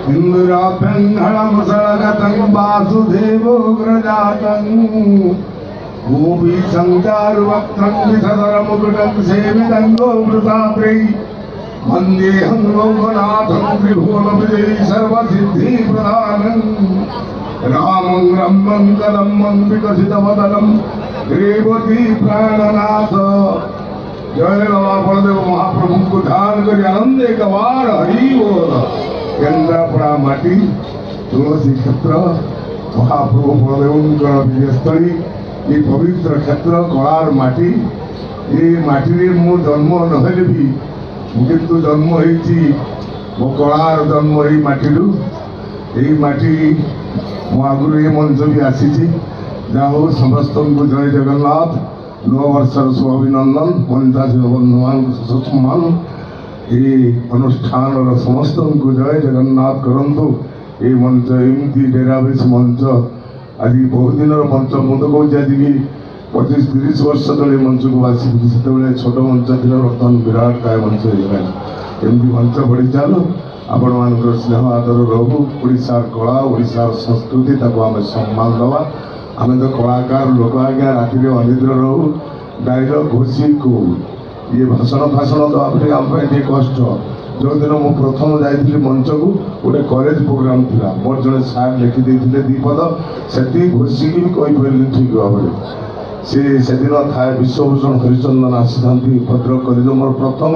इंद्राभ्यङ्गणमुसलगतं वासुदेवोऽग्रजातं भूमि सञ्चारुवक्त्रं विसदरमुकुटं सेवितं गोमृतात्रै वन्देऽहं लोकनाथं त्रिभुवनविजयी सर्वसिद्धिप्रदानं रामं रम्यं कदम्बं विकसितवदनं रेवती प्राणनाथ। जय बाबा बलदेव महाप्रभु को ध्यान करी आनंदे कवार हरि बोल। केन्द्रापड़ा माटी तुलसी क्षेत्र महाप्रभु बलदेव विजयस्थली ये पवित्र क्षेत्र कलार माटी ये माटी मु जन्म नहले भी किंतु जन्म होती मो कलार जन्म यही माटी माटी मो आगुरी ये मंच भी आसी जाओ समस्त को जय जगन्नाथ। नव वर्षर शुभाभिनंदन 50 बंधुमान सम्मान ये अनुष्ठान समस्त को जय जगन्नाथ करंतु ये मंच एमती डेराबेस मंच आज बहुत दिन मंच मुझे कौच आज की 25-30 वर्ष तले मंच को आसी से छोट मंच थी बर्तमान विराट काय मंच एमती मंच बढ़ी चलो आपण मान स्नेह आदर रहू ओडार कला ओडार संस्कृति आम सम्मान दवा आम तो कलाकार लोक आज्ञा राति अनिद्र रहू डायलग घोषी को ये भाषण फाषण दवापे आम कष्ट जो दिन मुझे प्रथम जाइली मंच को गोटे कॉलेज प्रोग्राम था मोर जड़े सार लिखिदे दीपद से घोषिकी भी कहीपर ठीक भाव से दिन थाए विश्वभूषण हरिचंदन आसी था भद्रक कॉलेज मोर प्रथम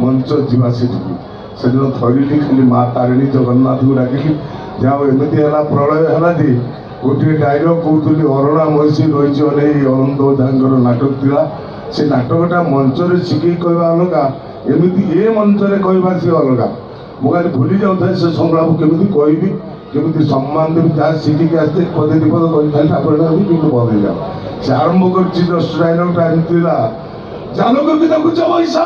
मंच जीवा से दिन थरली खाली माँ तारिणी जगन्नाथ को डाकिली जहाँ एमती है प्रलय है जे गोटे डायलग कहती अरुणा महिषी रही अनंत ओझांकर नाटक था से नाटकटा मंच शिखे कहवा अलग एमती ए मंच कहवा सी अलग मुझे भूली जाऊे से संलाप केमी कहि केमी सम्मान देवी जहाँ शिखिक आसते पदे विपद कही ठाकुर कि बदल जाओ से आरंभ कर डायलगटा एमती जानक की देखुच पैसा